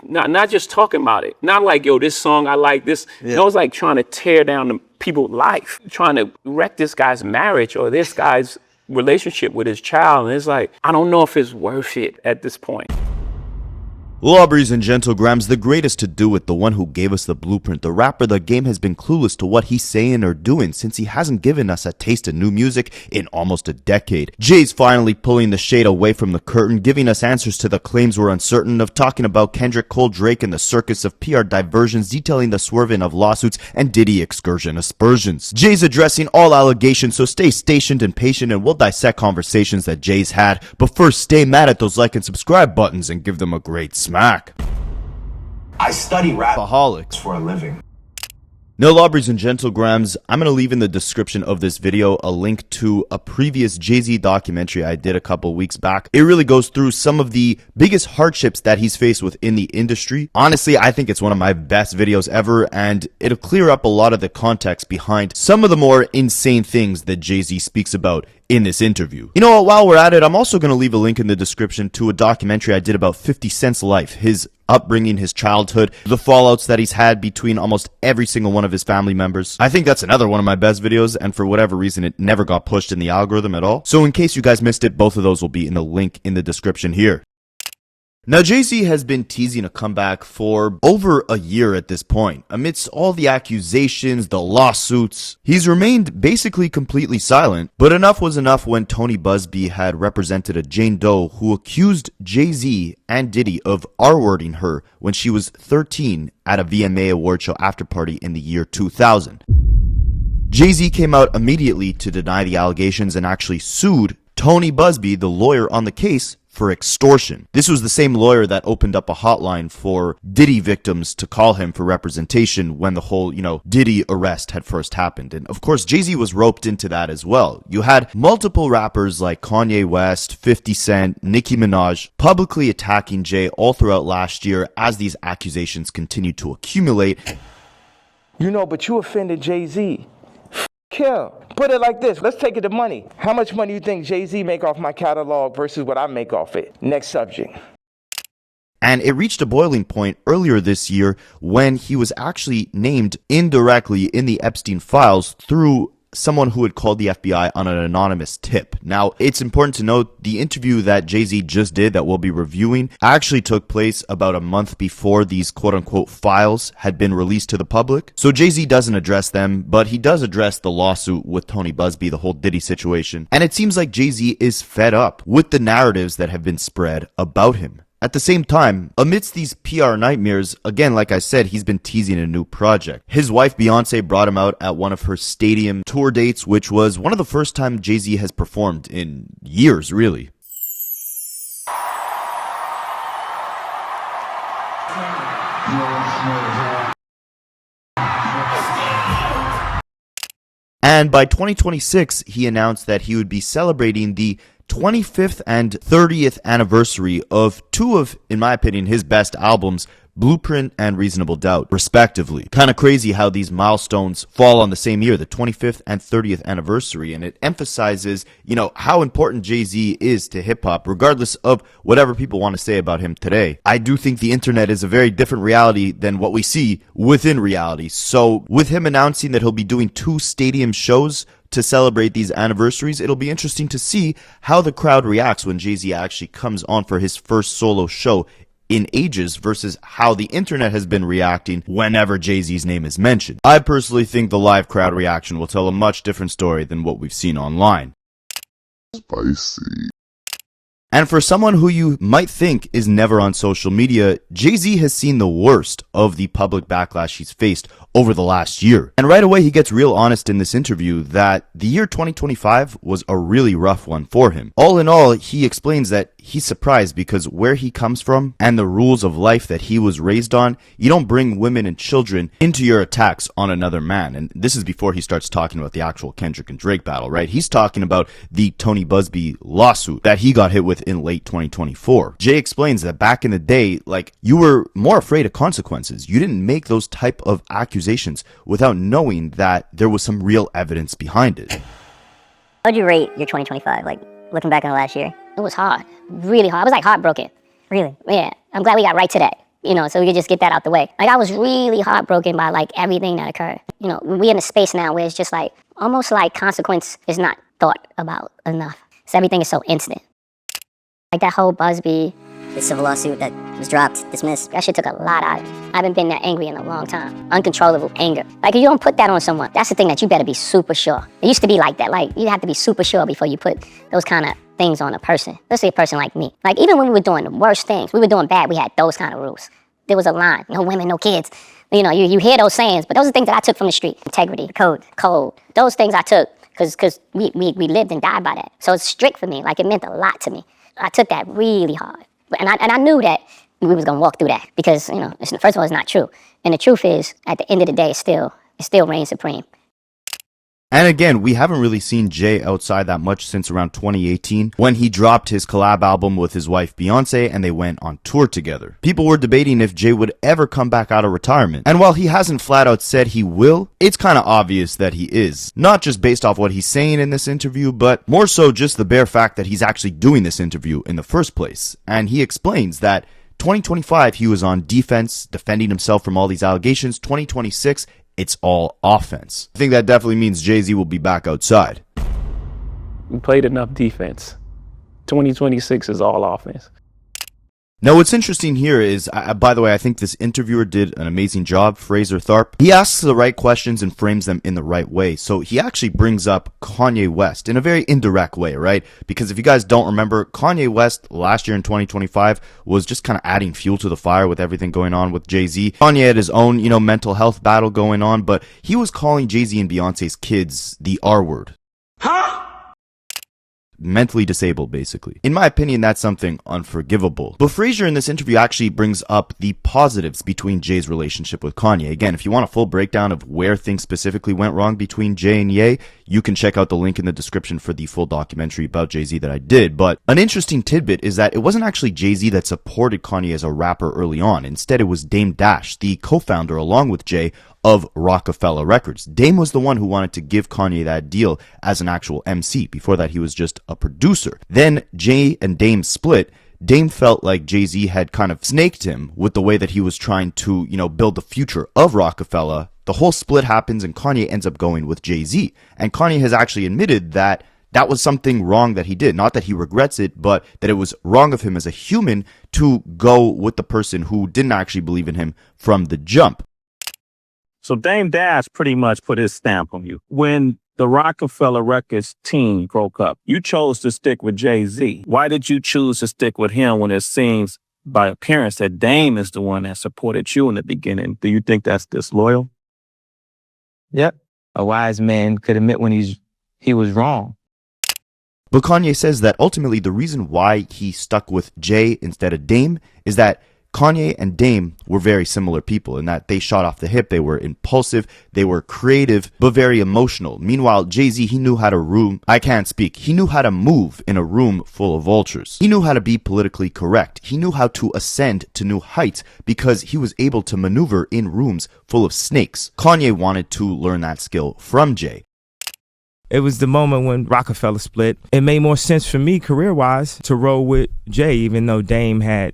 Not just talking about it. Not like, yo, this song, I like this. Yeah. It was like trying to tear down the people's life, trying to wreck this guy's marriage or this guy's relationship with his child. And it's like, I don't know if it's worth it at this point. Lawbreeze and Gentlegrams, the greatest to do it, the one who gave us the blueprint, the rapper the game has been clueless to what he's saying or doing since he hasn't given us a taste of new music in almost a decade. Jay's finally pulling the shade away from the curtain, giving us answers to the claims we're uncertain of, talking about Kendrick, Drake, and the circus of PR diversions, detailing the swerving of lawsuits and Diddy excursion aspersions. Jay's addressing all allegations, so stay stationed and patient and we'll dissect conversations that Jay's had, but first stay mad at those like and subscribe buttons and give them a great smack. I study rap-aholics for a living. Now, Lawbreeze and Gentlegrams, I'm going to leave in the description of this video a link to a previous Jay-Z documentary I did a couple weeks back. It really goes through some of the biggest hardships that he's faced within the industry. Honestly, I think it's one of my best videos ever, and it'll clear up a lot of the context behind some of the more insane things that Jay-Z speaks about in this interview. You know what, while we're at it, I'm also going to leave a link in the description to a documentary I did about 50 Cent's life, his upbringing, his childhood, the fallouts that he's had between almost every single one of his family members. I think that's another one of my best videos, and for whatever reason, it never got pushed in the algorithm at all. So in case you guys missed it, both of those will be in the link in the description here. Now, Jay-Z has been teasing a comeback for over a year at this point. Amidst all the accusations, the lawsuits, he's remained basically completely silent. But enough was enough when Tony Busby had represented a Jane Doe who accused Jay-Z and Diddy of R-wording her when she was 13 at a VMA award show after party in the year 2000. Jay-Z came out immediately to deny the allegations and actually sued Tony Busby, the lawyer on the case, for extortion. This was the same lawyer that opened up a hotline for Diddy victims to call him for representation when the whole, Diddy arrest had first happened. And of course, Jay-Z was roped into that as well. You had multiple rappers like Kanye West, 50 Cent, Nicki Minaj publicly attacking Jay all throughout last year as these accusations continued to accumulate. But you offended Jay-Z. Him. Put it like this. Let's take it to money. How much money do you think Jay-Z make off my catalog versus what I make off it? Next subject. And it reached a boiling point earlier this year when he was actually named indirectly in the Epstein files through someone who had called the FBI on an anonymous tip. Now, it's important to note the interview that Jay-Z just did that we'll be reviewing actually took place about a month before these quote-unquote files had been released to the public. So Jay-Z doesn't address them, but he does address the lawsuit with Tony Busby, the whole Diddy situation. And it seems like Jay-Z is fed up with the narratives that have been spread about him. At the same time, amidst these PR nightmares, again, like I said, he's been teasing a new project. His wife Beyonce brought him out at one of her stadium tour dates, which was one of the first time Jay-Z has performed in years, really. And by 2026, he announced that he would be celebrating the 25th and 30th anniversary of two of, in my opinion, his best albums, Blueprint and Reasonable Doubt, respectively. Kind of crazy how these milestones fall on the same year, the 25th and 30th anniversary, and it emphasizes, how important Jay-Z is to hip-hop, regardless of whatever people want to say about him today. I do think the internet is a very different reality than what we see within reality. So with him announcing that he'll be doing 2 stadium shows to celebrate these anniversaries, it'll be interesting to see how the crowd reacts when Jay-Z actually comes on for his first solo show in ages versus how the internet has been reacting whenever Jay-Z's name is mentioned. I personally think the live crowd reaction will tell a much different story than what we've seen online. Spicy. And for someone who you might think is never on social media, Jay-Z has seen the worst of the public backlash he's faced over the last year. And right away, he gets real honest in this interview that the year 2025 was a really rough one for him. All in all, he explains that he's surprised because where he comes from and the rules of life that he was raised on, you don't bring women and children into your attacks on another man. And this is before he starts talking about the actual Kendrick and Drake battle, right? He's talking about the Tony Busby lawsuit that he got hit with in late 2024. Jay explains that back in the day, you were more afraid of consequences. You didn't make those type of accusations without knowing that there was some real evidence behind it. How would you rate your 2025, looking back on the last year? It was hard, really hard. I was heartbroken. Really? Yeah, I'm glad we got right today. You know, so we could just get that out the way. Like, I was really heartbroken by, like, everything that occurred. You know, we're in a space now where it's just like, almost like consequence is not thought about enough. So everything is so instant. Like that whole Busby, the civil lawsuit that was dropped, dismissed, that shit took a lot out of me. I haven't been that angry in a long time. Uncontrollable anger. Like, if you don't put that on someone, that's the thing that you better be super sure. It used to be like that. Like, you have to be super sure before you put those kind of things on a person. Let's say a person like me. Like, even when we were doing the worst things, we were doing bad, we had those kind of rules. There was a line, no women, no kids. You know, you hear those sayings, but those are things that I took from the street. Integrity, code. Those things I took because we lived and died by that. So it's strict for me, like it meant a lot to me. I took that really hard. And I knew that we was gonna walk through that because, you know, first of all, it's not true. And the truth is, at the end of the day, it still reigns supreme. And again, we haven't really seen Jay outside that much since around 2018 when he dropped his collab album with his wife Beyonce and they went on tour together. People were debating if Jay would ever come back out of retirement. And while he hasn't flat out said he will, it's kind of obvious that he is. Not just based off what he's saying in this interview, but more so just the bare fact that he's actually doing this interview in the first place. And he explains that 2025 he was on defense, defending himself from all these allegations. 2026 it's all offense. I think that definitely means Jay-Z will be back outside. We played enough defense. 2026 is all offense. Now, what's interesting here is, by the way, I think this interviewer did an amazing job, Fraser Tharp. He asks the right questions and frames them in the right way. So he actually brings up Kanye West in a very indirect way, right? Because if you guys don't remember, Kanye West last year in 2025 was just kind of adding fuel to the fire with everything going on with Jay-Z. Kanye had his own, you know, mental health battle going on, but he was calling Jay-Z and Beyonce's kids the R word. Huh? Mentally disabled, basically. In my opinion, that's something unforgivable. But Fraser in this interview actually brings up the positives between Jay's relationship with Kanye. Again, if you want a full breakdown of where things specifically went wrong between Jay and Ye, you can check out the link in the description for the full documentary about Jay-Z that I did. But an interesting tidbit is that it wasn't actually Jay-Z that supported Kanye as a rapper early on. Instead, it was Dame Dash, the co-founder along with Jay, of Roc-a-fella Records. Dame was the one who wanted to give Kanye that deal as an actual MC. Before that, he was just a producer. Then Jay and Dame split. Dame felt like Jay-Z had kind of snaked him with the way that he was trying to, you know, build the future of Roc-a-fella. The whole split happens and Kanye ends up going with Jay-Z. And Kanye has actually admitted that that was something wrong that he did. Not that he regrets it, but that it was wrong of him as a human to go with the person who didn't actually believe in him from the jump. So Dame Dash pretty much put his stamp on you. When the Roc-a-fella Records team broke up, you chose to stick with Jay-Z. Why did you choose to stick with him when it seems by appearance that Dame is the one that supported you in the beginning? Do you think that's disloyal? Yep. A wise man could admit when he was wrong. But Kanye says that ultimately the reason why he stuck with Jay instead of Dame is that Kanye and Dame were very similar people in that they shot off the hip. They were impulsive, they were creative, but very emotional. Meanwhile, Jay-Z, he knew how to he knew how to move in a room full of vultures. He knew how to be politically correct. He knew how to ascend to new heights because he was able to maneuver in rooms full of snakes. Kanye wanted to learn that skill from Jay. It was the moment when Roc-a-fella split. It made more sense for me career-wise to roll with Jay, even though Dame had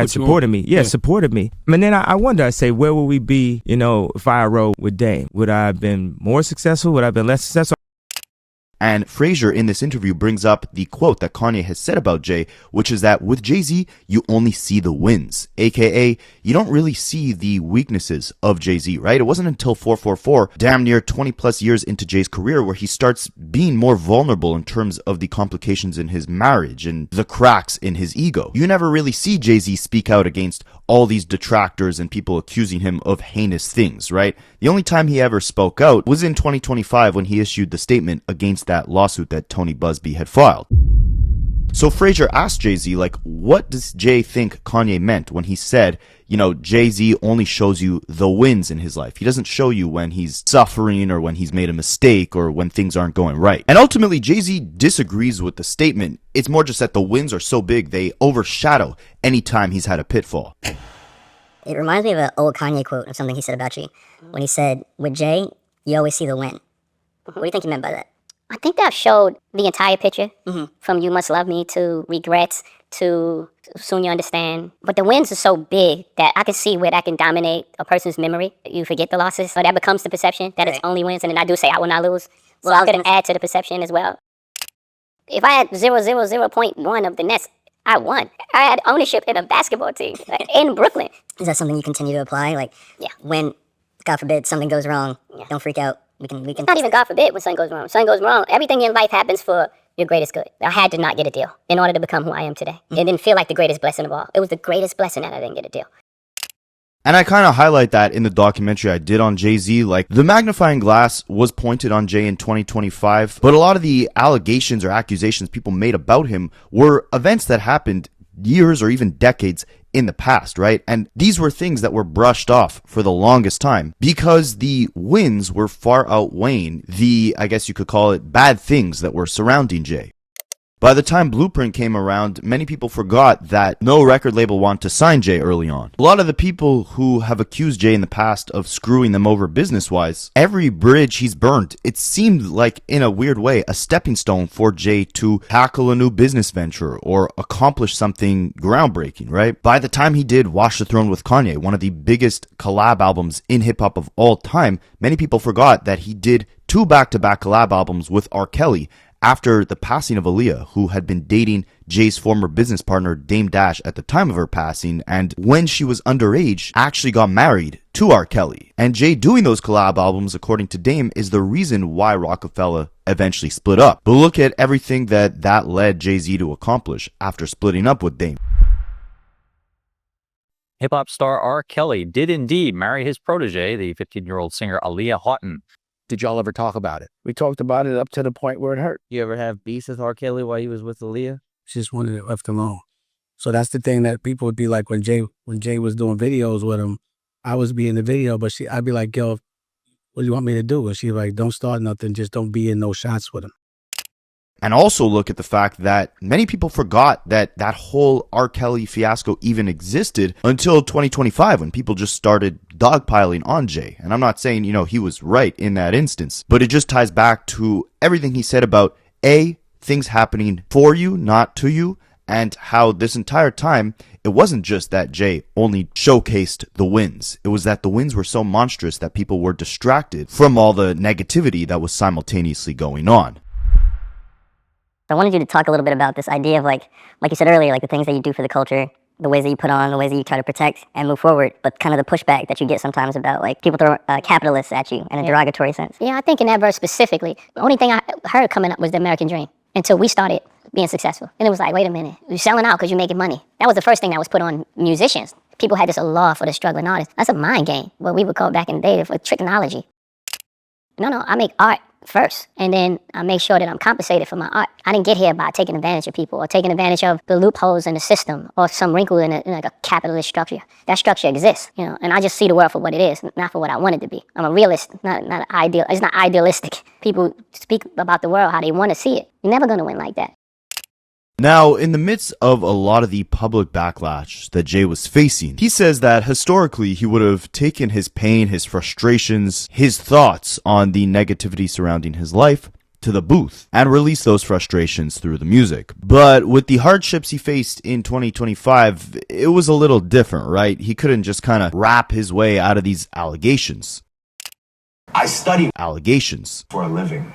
supported me. Yeah, supported me. And then I wonder, I say, where would we be, you know, if I rolled with Dame? Would I have been more successful? Would I have been less successful? And Fraser in this interview brings up the quote that Kanye has said about Jay, which is that with Jay-Z, you only see the wins, aka you don't really see the weaknesses of Jay-Z, right? It wasn't until 444, damn near 20 plus years into Jay's career, where he starts being more vulnerable in terms of the complications in his marriage and the cracks in his ego. You never really see Jay-Z speak out against all these detractors and people accusing him of heinous things, right? The only time he ever spoke out was in 2025 when he issued the statement against that lawsuit that Tony Busby had filed. So Fraser asked Jay-Z, like, what does Jay think Kanye meant when he said, you know, Jay-Z only shows you the wins in his life. He doesn't show you when he's suffering or when he's made a mistake or when things aren't going right. And ultimately, Jay-Z disagrees with the statement. It's more just that the wins are so big, they overshadow any time he's had a pitfall. It reminds me of an old Kanye quote of something he said about you. When he said, with Jay, you always see the win. What do you think he meant by that? I think that showed the entire picture, from You Must Love Me to Regrets to Soon You Understand. But the wins are so big that I can see where that can dominate a person's memory. You forget the losses, so that becomes the perception that it's only wins, and then I do say I will not lose. So I could add to the perception as well. If I had 0.1 of the nets, I won. I had ownership in a basketball team in Brooklyn. Is that something you continue to apply? Like, when, God forbid, something goes wrong, don't freak out. We can. Not even God forbid when something goes wrong. Something goes wrong. Everything in life happens for your greatest good. I had to not get a deal in order to become who I am today. It didn't feel like the greatest blessing of all. It was the greatest blessing that I didn't get a deal. And I kind of highlight that in the documentary I did on Jay-Z. Like, the magnifying glass was pointed on Jay in 2025, but a lot of the allegations or accusations people made about him were events that happened years or even decades in the past, right? And these were things that were brushed off for the longest time because the wins were far outweighing the, I guess you could call it, bad things that were surrounding Jay. By the time Blueprint came around, many people forgot that no record label wanted to sign Jay early on. A lot of the people who have accused Jay in the past of screwing them over business-wise, every bridge he's burned, it seemed like, in a weird way, a stepping stone for Jay to tackle a new business venture or accomplish something groundbreaking, right? By the time he did Watch the Throne with Kanye, one of the biggest collab albums in hip-hop of all time, many people forgot that he did 2 back-to-back collab albums with R. Kelly, after the passing of Aaliyah, who had been dating Jay's former business partner, Dame Dash, at the time of her passing, and when she was underage, actually got married to R. Kelly. And Jay doing those collab albums, according to Dame, is the reason why Roc-a-fella eventually split up. But look at everything that led Jay-Z to accomplish after splitting up with Dame. Hip-hop star R. Kelly did indeed marry his protege, the 15-year-old singer Aaliyah Houghton. Did y'all ever talk about it? We talked about it up to the point where it hurt. You ever have beef with R. Kelly while he was with Aaliyah? She just wanted it left alone. So that's the thing that people would be like when Jay was doing videos with him, I was be in the video, but I'd be like, yo, what do you want me to do? And she's like, don't start nothing, just don't be in no shots with him. And also look at the fact that many people forgot that that whole R. Kelly fiasco even existed until 2025 when people just started dogpiling on Jay. And I'm not saying, he was right in that instance, but it just ties back to everything he said about things happening for you, not to you, and how this entire time, it wasn't just that Jay only showcased the wins. It was that the wins were so monstrous that people were distracted from all the negativity that was simultaneously going on. I wanted you to talk a little bit about this idea of like you said earlier, like the things that you do for the culture, the ways that you put on, the ways that you try to protect and move forward, but kind of the pushback that you get sometimes about like people throw capitalists at you in a derogatory sense. Yeah, I think in that verse specifically, the only thing I heard coming up was the American dream until we started being successful. And it was like, wait a minute, you're selling out because you're making money. That was the first thing that was put on musicians. People had this love for the struggling artist. That's a mind game, what we would call back in the day for tricknology. No, I make art first, and then I make sure that I'm compensated for my art. I didn't get here by taking advantage of people or taking advantage of the loopholes in the system or some wrinkle in a capitalist structure. That structure exists, and I just see the world for what it is, not for what I want it to be. I'm a realist, not an ideal. It's not idealistic. People speak about the world how they want to see it. You're never going to win like that. Now, in the midst of a lot of the public backlash that Jay was facing, he says that historically he would have taken his pain, his frustrations, his thoughts on the negativity surrounding his life to the booth and released those frustrations through the music. But with the hardships he faced in 2025, it was a little different, right? He couldn't just kind of rap his way out of these allegations. I study allegations for a living.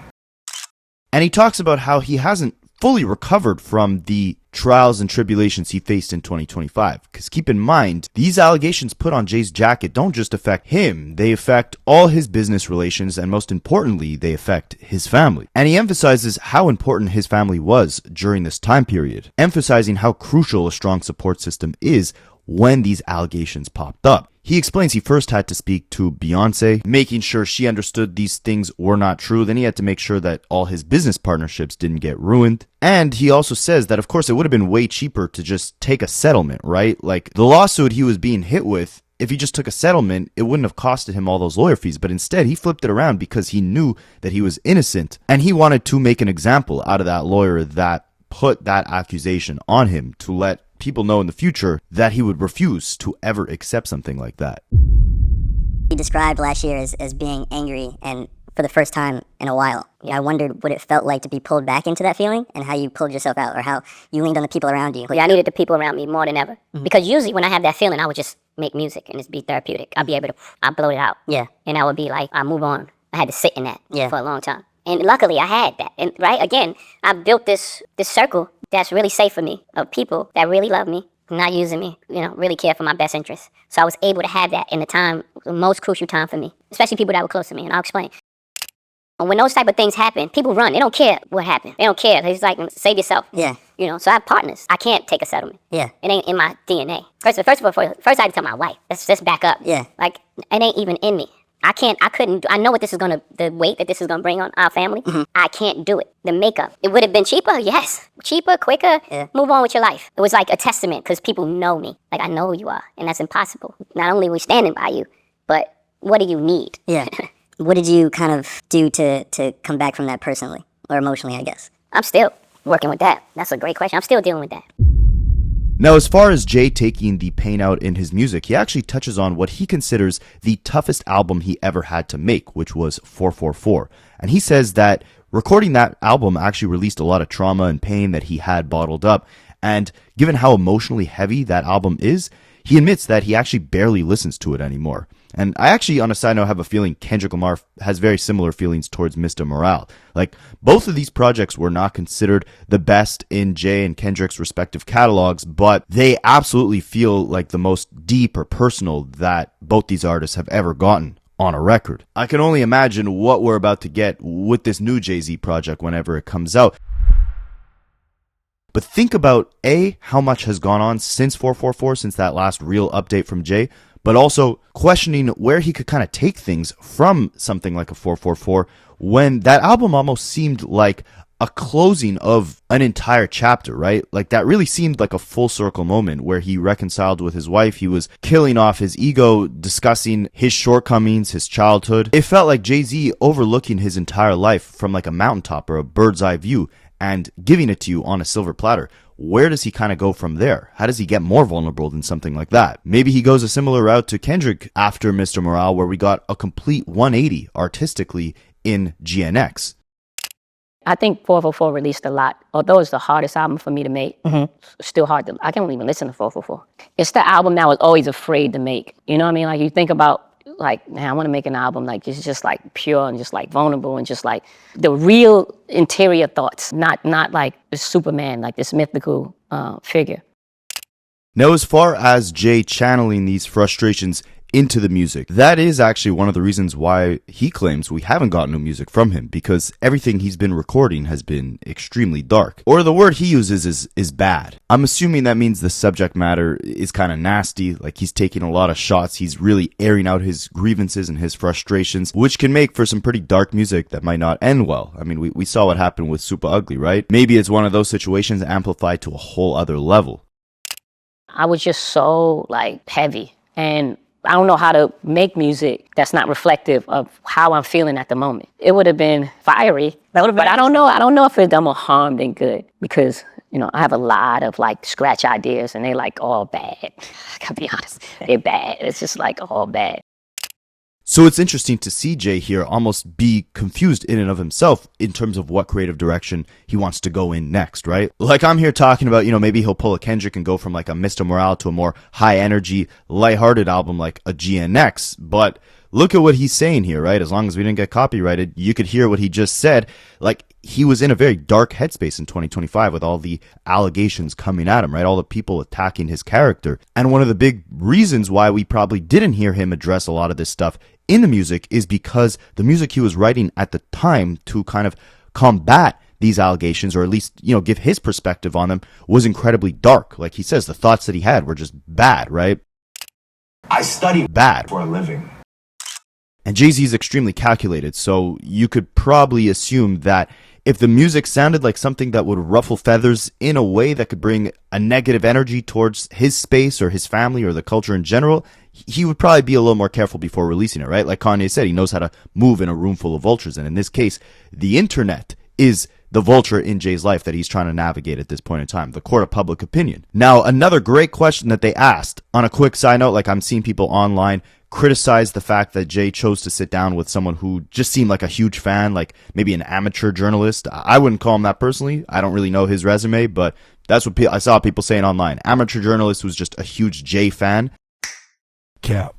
And he talks about how he hasn't fully recovered from the trials and tribulations he faced in 2025. Because keep in mind, these allegations put on Jay's jacket don't just affect him, they affect all his business relations, and most importantly, they affect his family. And he emphasizes how important his family was during this time period, emphasizing how crucial a strong support system is when these allegations popped up. He explains he first had to speak to Beyonce, making sure she understood these things were not true. Then he had to make sure that all his business partnerships didn't get ruined. And he also says that, of course, it would have been way cheaper to just take a settlement, right? Like the lawsuit he was being hit with, if he just took a settlement, it wouldn't have costed him all those lawyer fees. But instead, he flipped it around because he knew that he was innocent. And he wanted to make an example out of that lawyer that put that accusation on him to let people know in the future that he would refuse to ever accept something like that. You described last year as being angry and for the first time in a while. I wondered what it felt like to be pulled back into that feeling and how you pulled yourself out or how you leaned on the people around you. Yeah, I needed the people around me more than ever. Because usually when I have that feeling, I would just make music and just be therapeutic. I'd be able to, I'd blow it out. Yeah. And I would be like, I move on. I had to sit in that for a long time. And luckily I had that. And right, again, I built this circle that's really safe for me, of people that really love me, not using me, really care for my best interests. So I was able to have that in the most crucial time for me, especially people that were close to me, and I'll explain. And when those type of things happen, people run. They don't care what happened. They don't care. They're just like, save yourself. Yeah. So I have partners. I can't take a settlement. Yeah. It ain't in my DNA. First I had to tell my wife, let's back up. Yeah. Like, it ain't even in me. I know what the weight that this is gonna bring on our family. I can't do it. The makeup, it would have been cheaper, yes. Cheaper, quicker, move on with your life. It was like a testament, because people know me. Like, I know who you are, and that's impossible. Not only are we standing by you, but what do you need? Yeah. What did you kind of do to come back from that personally, or emotionally, I guess? I'm still working with that. That's a great question. I'm still dealing with that. Now, as far as Jay taking the pain out in his music, he actually touches on what he considers the toughest album he ever had to make, which was 444. And he says that recording that album actually released a lot of trauma and pain that he had bottled up. And given how emotionally heavy that album is, he admits that he actually barely listens to it anymore. And I actually, on a side note, have a feeling Kendrick Lamar has very similar feelings towards Mr. Morale. Like, both of these projects were not considered the best in Jay and Kendrick's respective catalogs, but they absolutely feel like the most deep or personal that both these artists have ever gotten on a record. I can only imagine what we're about to get with this new Jay-Z project whenever it comes out. But think about, A, how much has gone on since 444, since that last real update from Jay, but also questioning where he could kind of take things from something like a 444 when that album almost seemed like a closing of an entire chapter, right? Like, that really seemed like a full circle moment where he reconciled with his wife. He was killing off his ego, discussing his shortcomings, his childhood. It felt like Jay-Z overlooking his entire life from like a mountaintop or a bird's eye view and giving it to you on a silver platter. Where does he kind of go from there? How does he get more vulnerable than something like that? Maybe he goes a similar route to Kendrick after Mr. Morale, where we got a complete 180 artistically in GNX. I think 444 released a lot. Although it's the hardest album for me to make, still hard to, I can't even listen to 444. It's the album that I was always afraid to make. You know what I mean? Like, you think about, like, man, I want to make an album like it's just like pure and just like vulnerable and just like the real interior thoughts, not like the Superman, like this mythical figure. Now, as far as Jay channeling these frustrations into the music, that is actually one of the reasons why he claims we haven't gotten new music from him, because everything he's been recording has been extremely dark. Or the word he uses is bad. I'm assuming that means the subject matter is kind of nasty, like he's taking a lot of shots, he's really airing out his grievances and his frustrations, which can make for some pretty dark music that might not end well. I mean, we saw what happened with Super Ugly, right? Maybe it's one of those situations amplified to a whole other level. I was just so like heavy, and I don't know how to make music that's not reflective of how I'm feeling at the moment. It would have been fiery, but I don't know. I don't know if it's done more harm than good, because, I have a lot of like scratch ideas and they like all bad. I gotta be honest, they're bad. It's just like all bad. So it's interesting to see Jay here almost be confused in and of himself in terms of what creative direction he wants to go in next, right? Like, I'm here talking about, maybe he'll pull a Kendrick and go from like a Mr. Morale to a more high energy, lighthearted album like a GNX. But look at what he's saying here, right? As long as we didn't get copyrighted, you could hear what he just said. Like, he was in a very dark headspace in 2025 with all the allegations coming at him, right? All the people attacking his character. And one of the big reasons why we probably didn't hear him address a lot of this stuff in the music is because the music he was writing at the time to kind of combat these allegations, or at least, give his perspective on them, was incredibly dark. Like he says, the thoughts that he had were just bad, right? I study bad for a living. And Jay-Z is extremely calculated, so you could probably assume that if the music sounded like something that would ruffle feathers in a way that could bring a negative energy towards his space or his family or the culture in general, he would probably be a little more careful before releasing it, right? Like Kanye said, he knows how to move in a room full of vultures. And in this case, the internet is the vulture in Jay's life that he's trying to navigate at this point in time, the court of public opinion. Now, another great question that they asked, on a quick side note, like I'm seeing people online criticize the fact that Jay chose to sit down with someone who just seemed like a huge fan, like maybe an amateur journalist. I wouldn't call him that personally. I don't really know his resume, but that's what I saw people saying online. Amateur journalist who's just a huge Jay fan. Cap.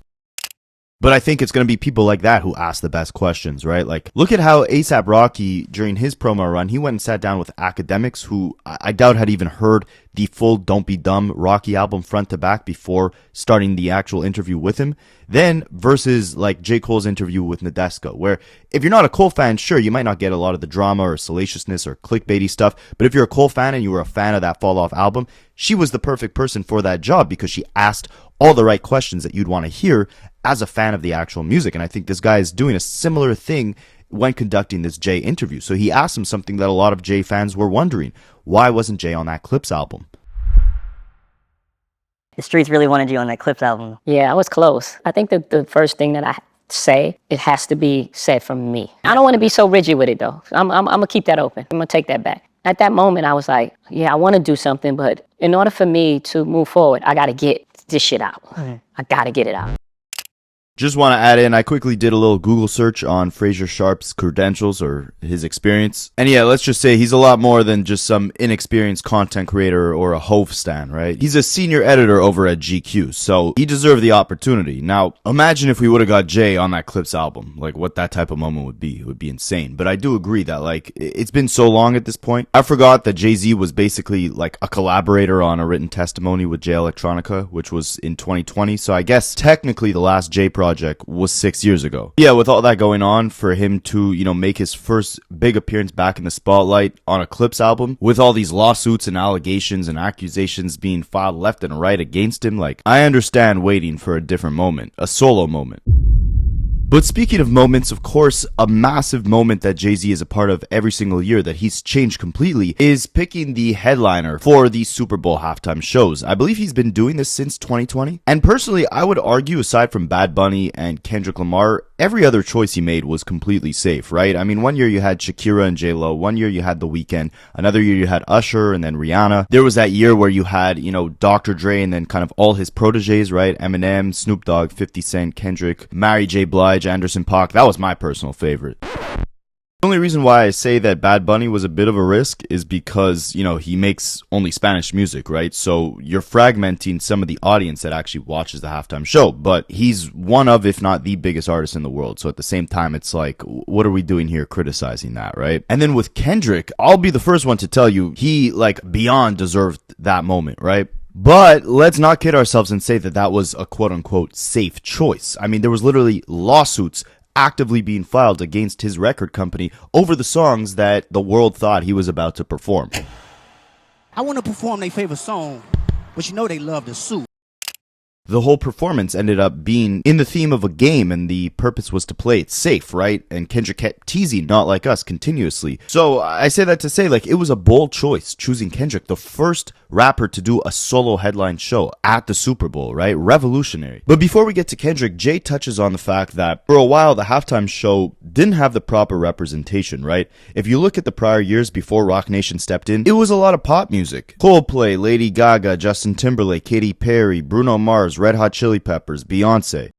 But I think it's going to be people like that who ask the best questions, right? Like, look at how A$AP Rocky, during his promo run, he went and sat down with Akademiks, who I doubt had even heard the full Don't Be Dumb Rocky album front to back before starting the actual interview with him. Then versus like J. Cole's interview with Nadeska, where if you're not a Cole fan, sure, you might not get a lot of the drama or salaciousness or clickbaity stuff. But if you're a Cole fan and you were a fan of that Fall Off album, she was the perfect person for that job because she asked all the right questions that you'd want to hear as a fan of the actual music. And I think this guy is doing a similar thing when conducting this Jay interview. So he asked him something that a lot of Jay fans were wondering. Why wasn't Jay on that Clips album? The streets really wanted you on that Clips album. Yeah, I was close. I think that the first thing that I say, it has to be said from me. I don't want to be so rigid with it though. I'm gonna keep that open. I'm gonna take that back. At that moment, I was like, yeah, I want to do something, but in order for me to move forward, I got to get this shit out. I got to get it out. Just want to add in, I quickly did a little Google search on Fraser Sharp's credentials or his experience. And yeah, let's just say he's a lot more than just some inexperienced content creator or a Hove stan, right? He's a senior editor over at GQ, so he deserved the opportunity. Now, imagine if we would have got Jay on that Clips album, like what that type of moment would be. It would be insane. But I do agree that like it's been so long at this point. I forgot that Jay-Z was basically like a collaborator on a written testimony with Jay Electronica, which was in 2020. So I guess technically the last Jay project was 6 years ago. Yeah, with all that going on, for him to, you know, make his first big appearance back in the spotlight on a Clips album, with all these lawsuits and allegations and accusations being filed left and right against him, like, I understand waiting for a different moment, a solo moment. But speaking of moments, of course, a massive moment that Jay-Z is a part of every single year that he's changed completely is picking the headliner for the Super Bowl halftime shows. I believe he's been doing this since 2020. And personally, I would argue, aside from Bad Bunny and Kendrick Lamar, every other choice he made was completely safe, right? I mean, one year you had Shakira and J-Lo, one year you had The Weeknd, another year you had Usher and then Rihanna. There was that year where you had, you know, Dr. Dre and then kind of all his proteges, right? Eminem, Snoop Dogg, 50 Cent, Kendrick, Mary J. Blige, Anderson .Paak. That was my personal favorite. The only reason why I say that Bad Bunny was a bit of a risk is because, you know, he makes only Spanish music, right? So you're fragmenting some of the audience that actually watches the halftime show. But he's one of, if not the biggest artist in the world. So at the same time, it's like, what are we doing here criticizing that, right? And then with Kendrick, I'll be the first one to tell you, he, like, beyond deserved that moment, right? But let's not kid ourselves and say that that was a quote-unquote safe choice. I mean, there was literally lawsuits actively being filed against his record company over the songs that the world thought he was about to perform. I want to perform their favorite song, but you know they love the suit. The whole performance ended up being in the theme of a game, and the purpose was to play it safe, right? And Kendrick kept teasing, not like us, continuously. So I say that to say, like, it was a bold choice, choosing Kendrick, the first rapper to do a solo headline show at the Super Bowl, right? Revolutionary. But before we get to Kendrick, Jay touches on the fact that for a while, the halftime show didn't have the proper representation, right? If you look at the prior years before Roc Nation stepped in, it was a lot of pop music. Coldplay, Lady Gaga, Justin Timberlake, Katy Perry, Bruno Mars, Red Hot Chili Peppers, Beyonce.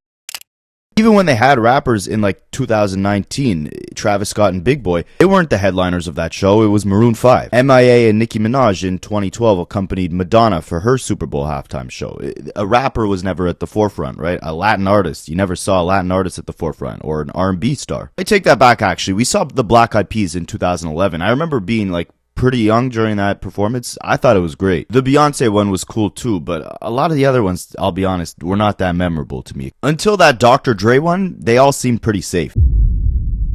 Even when they had rappers in like 2019, Travis Scott and Big Boy, they weren't the headliners of that show. It was Maroon 5. MIA and Nicki Minaj in 2012 accompanied Madonna for her Super Bowl halftime show. A rapper was never at the forefront, right? A Latin artist. You never saw a Latin artist at the forefront, or an R&B star. I take that back, actually. We saw the Black Eyed Peas in 2011. I remember being like pretty young during that performance. I thought it was great. The Beyonce one was cool too, but a lot of the other ones, I'll be honest, were not that memorable to me. Until that Dr. Dre one, they all seemed pretty safe.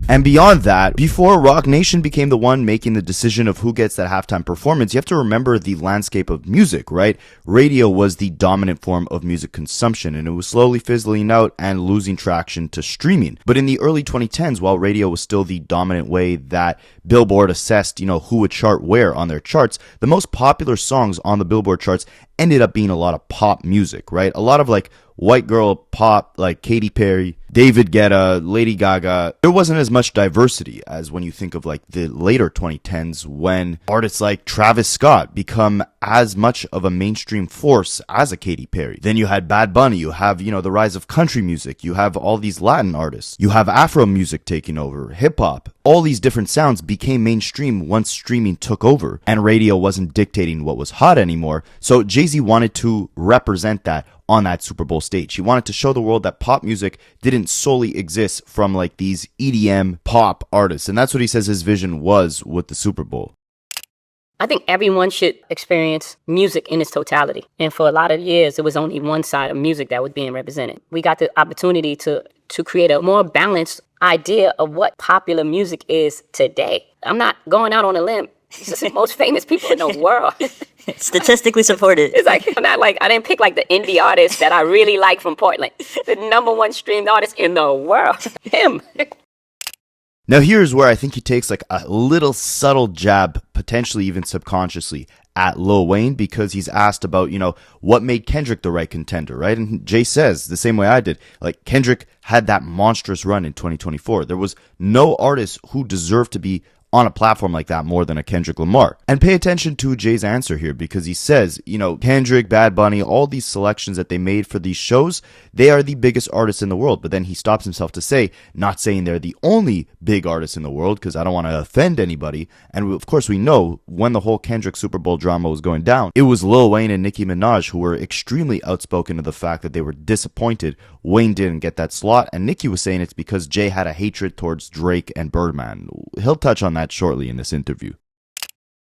And beyond that, before Roc Nation became the one making the decision of who gets that halftime performance, you have to remember the landscape of music, right? Radio was the dominant form of music consumption, and it was slowly fizzling out and losing traction to streaming. But in the early 2010s, while radio was still the dominant way that Billboard assessed, who would chart where on their charts, the most popular songs on the Billboard charts ended up being a lot of pop music, right? A lot of like white girl pop, like Katy Perry, David Guetta, Lady Gaga. There wasn't as much diversity as when you think of like the later 2010s when artists like Travis Scott become as much of a mainstream force as a Katy Perry. Then you had Bad Bunny, you have, the rise of country music, you have all these Latin artists, you have Afro music taking over, hip hop. All these different sounds became mainstream once streaming took over and radio wasn't dictating what was hot anymore. So Jay-Z wanted to represent that on that Super Bowl stage. He wanted to show the world that pop music didn't solely exist from like these EDM pop artists. And that's what he says his vision was with the Super Bowl. I think everyone should experience music in its totality. And for a lot of years, it was only one side of music that was being represented. We got the opportunity to create a more balanced idea of what popular music is today. I'm not going out on a limb. It's the most famous people in the world. Statistically supported. It's like, I'm not like, I didn't pick like the indie artist that I really like from Portland. The #1 streamed artist in the world. Him. Now here's where I think he takes like a little subtle jab, potentially even subconsciously, at Lil Wayne, because he's asked about, what made Kendrick the right contender, right? And Jay says, the same way I did, like Kendrick had that monstrous run in 2024. There was no artist who deserved to be on a platform like that more than a Kendrick Lamar. And pay attention to Jay's answer here, because he says, Kendrick, Bad Bunny, all these selections that they made for these shows, they are the biggest artists in the world. But then he stops himself to say, not saying they're the only big artists in the world, because I don't want to offend anybody. And of course we know when the whole Kendrick Super Bowl drama was going down, it was Lil Wayne and Nicki Minaj who were extremely outspoken of the fact that they were disappointed Wayne didn't get that slot. And Nicki was saying it's because Jay had a hatred towards Drake and Birdman. He'll touch on that shortly in this interview.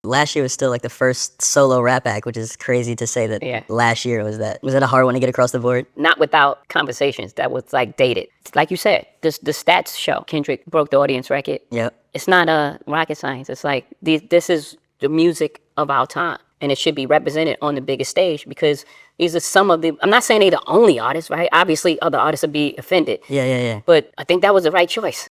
Last year was still like the first solo rap act, which is crazy to say that last year was that. Was that a hard one to get across the board? Not without conversations that was like dated. Like you said, the stats show Kendrick broke the audience record. Yep. It's not a rocket science. It's like this is the music of our time, and it should be represented on the biggest stage because these are some of the. I'm not saying they're the only artists, right? Obviously, other artists would be offended. Yeah. But I think that was the right choice.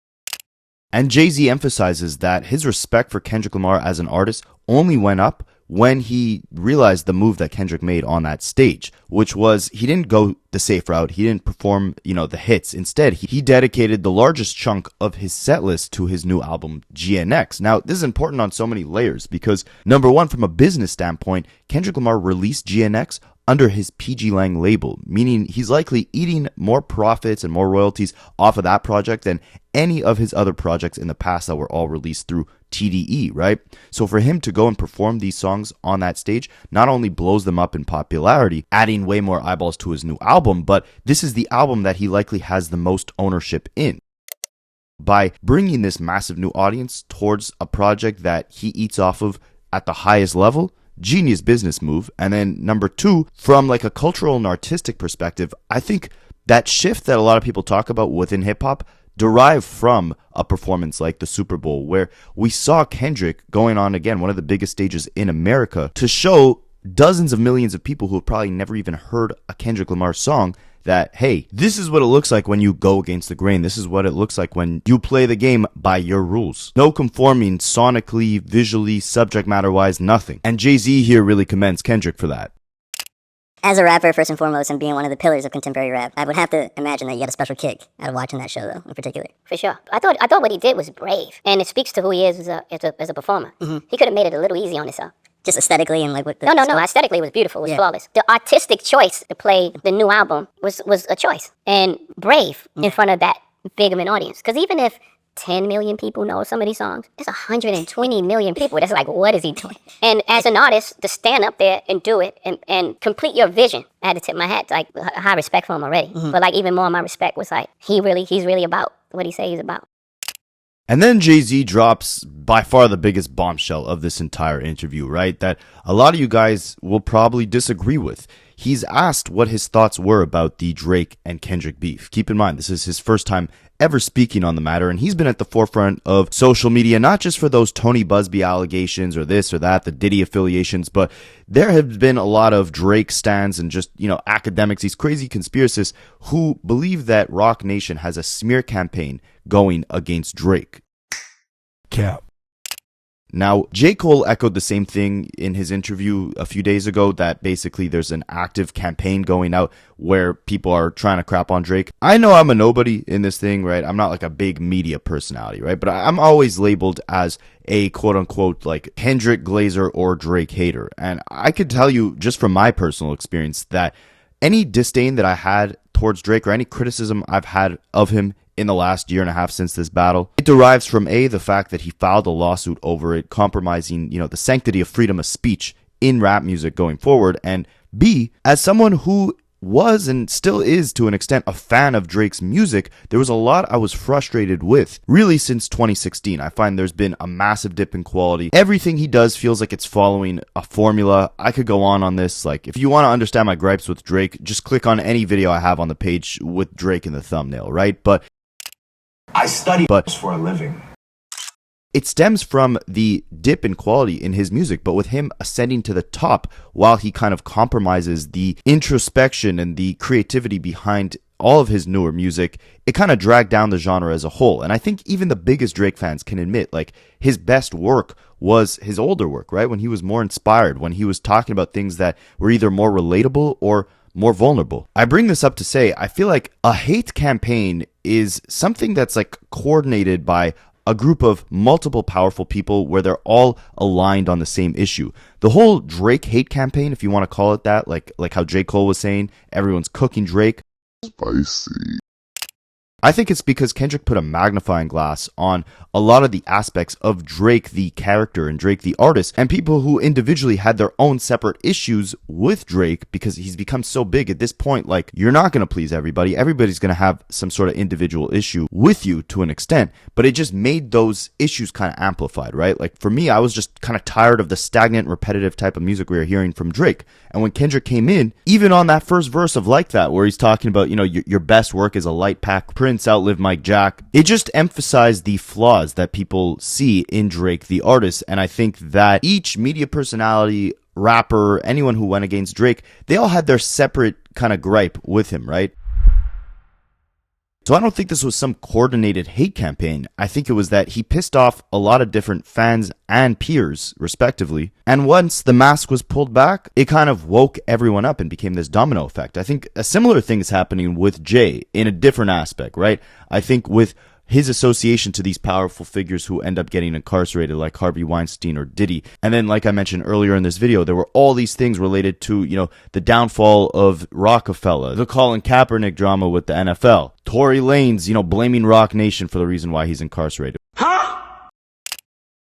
And Jay-Z emphasizes that his respect for Kendrick Lamar as an artist only went up when he realized the move that Kendrick made on that stage, which was he didn't go the safe route. He didn't perform, the hits. Instead, he dedicated the largest chunk of his set list to his new album, GNX. Now, this is important on so many layers because, number one, from a business standpoint, Kendrick Lamar released GNX under his PG Lang label, meaning he's likely eating more profits and more royalties off of that project than any of his other projects in the past that were all released through TDE, right? So for him to go and perform these songs on that stage not only blows them up in popularity, adding way more eyeballs to his new album, but this is the album that he likely has the most ownership in. By bringing this massive new audience towards a project that he eats off of at the highest level, genius business move. And then number two, from like a cultural and artistic perspective, I think that shift that a lot of people talk about within hip hop derived from a performance like the Super Bowl, where we saw Kendrick going on again, one of the biggest stages in America, to show dozens of millions of people who have probably never even heard a Kendrick Lamar song that, hey, this is what it looks like when you go against the grain. This is what it looks like when you play the game by your rules. No conforming sonically, visually, subject matter-wise, nothing. And Jay-Z here really commends Kendrick for that. As a rapper, first and foremost, and being one of the pillars of contemporary rap, I would have to imagine that you got a special kick out of watching that show, though, in particular. For sure. I thought what he did was brave, and it speaks to who he is as a performer. Mm-hmm. He could have made it a little easy on himself. Just aesthetically and like what the... No. Aesthetically, it was beautiful. It was flawless. The artistic choice to play the new album was a choice. And brave in front of that big of an audience. Because even if 10 million people know some of these songs, there's 120 million people that's like, what is he doing? And as an artist, to stand up there and do it and complete your vision, I had to tip my hat. Like, high respect for him already. Mm-hmm. But like, even more, my respect was like, he's really about what he say he's about. And then Jay-Z drops by far the biggest bombshell of this entire interview, right? That a lot of you guys will probably disagree with. He's asked what his thoughts were about the Drake and Kendrick beef. Keep in mind, this is his first time ever speaking on the matter, and he's been at the forefront of social media, not just for those Tony Busby allegations or this or that, the Diddy affiliations, but there have been a lot of Drake stans and just, academics, these crazy conspiracists who believe that Roc Nation has a smear campaign going against Drake. Cap. Now, J. Cole echoed the same thing in his interview a few days ago, that basically there's an active campaign going out where people are trying to crap on Drake. I know I'm a nobody in this thing, right? I'm not like a big media personality, right? But I'm always labeled as a quote-unquote like Kendrick Glazer or Drake hater. And I could tell you just from my personal experience that any disdain that I had towards Drake or any criticism I've had of him in the last year and a half since this battle, it derives from A, the fact that he filed a lawsuit over it, compromising, the sanctity of freedom of speech in rap music going forward, and B, as someone who was and still is to an extent a fan of Drake's music, there was a lot I was frustrated with. Really, since 2016, I find there's been a massive dip in quality. Everything he does feels like it's following a formula. I could go on this. Like, if you want to understand my gripes with Drake, just click on any video I have on the page with Drake in the thumbnail, right? But I study for a living. It stems from the dip in quality in his music, but with him ascending to the top while he kind of compromises the introspection and the creativity behind all of his newer music, it kind of dragged down the genre as a whole. And I think even the biggest Drake fans can admit, like, his best work was his older work, right? When he was more inspired, when he was talking about things that were either more relatable or more vulnerable. I bring this up to say, I feel like a hate campaign is something that's like coordinated by a group of multiple powerful people where they're all aligned on the same issue. The whole Drake hate campaign, if you want to call it that, like how J. Cole was saying, everyone's cooking Drake. Spicy. I think it's because Kendrick put a magnifying glass on a lot of the aspects of Drake the character and Drake the artist, and people who individually had their own separate issues with Drake, because he's become so big at this point. Like, you're not going to please everybody. Everybody's going to have some sort of individual issue with you to an extent, but it just made those issues kind of amplified, right? Like, for me, I was just kind of tired of the stagnant, repetitive type of music we were hearing from Drake. And when Kendrick came in, even on that first verse of Like That, where he's talking about, your best work is a light pack, Prince outlived Mike Jack, it just emphasized the flaws that people see in Drake the artist. And I think that each media personality, rapper, anyone who went against Drake, they all had their separate kind of gripe with him, right? So I don't think this was some coordinated hate campaign. I think it was that he pissed off a lot of different fans and peers, respectively. And once the mask was pulled back, it kind of woke everyone up and became this domino effect. I think a similar thing is happening with Jay in a different aspect, right? I think with his association to these powerful figures who end up getting incarcerated, like Harvey Weinstein or Diddy. And then, like I mentioned earlier in this video, there were all these things related to, the downfall of Roc-a-fella, the Colin Kaepernick drama with the NFL, Tory Lanez, blaming Roc Nation for the reason why he's incarcerated.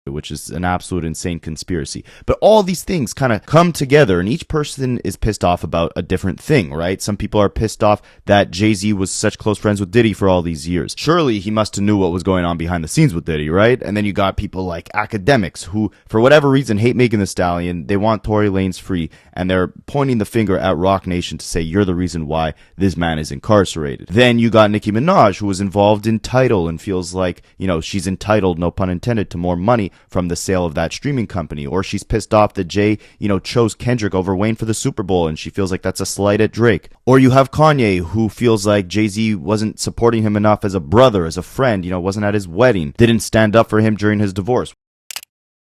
Which is an absolute insane conspiracy. But all these things kind of come together, and each person is pissed off about a different thing, right? Some people are pissed off that Jay-Z was such close friends with Diddy for all these years. Surely he must have knew what was going on behind the scenes with Diddy, right? And then you got people like Akademiks who, for whatever reason, hate Megan Thee Stallion. They want Tory Lanez free, and they're pointing the finger at Roc Nation to say, you're the reason why this man is incarcerated. Then you got Nicki Minaj, who was involved in Tidal and feels like, she's entitled, no pun intended, to more money from the sale of that streaming company. Or she's pissed off that Jay, chose Kendrick over Wayne for the Super Bowl, and she feels like that's a slight at Drake. Or you have Kanye, who feels like Jay-Z wasn't supporting him enough as a brother, as a friend, wasn't at his wedding, didn't stand up for him during his divorce.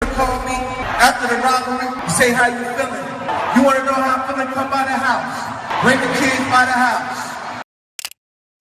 Call me after the robbery, you say how you feeling. You want to know how I'm feeling? Come by the house. Bring the kids by the house.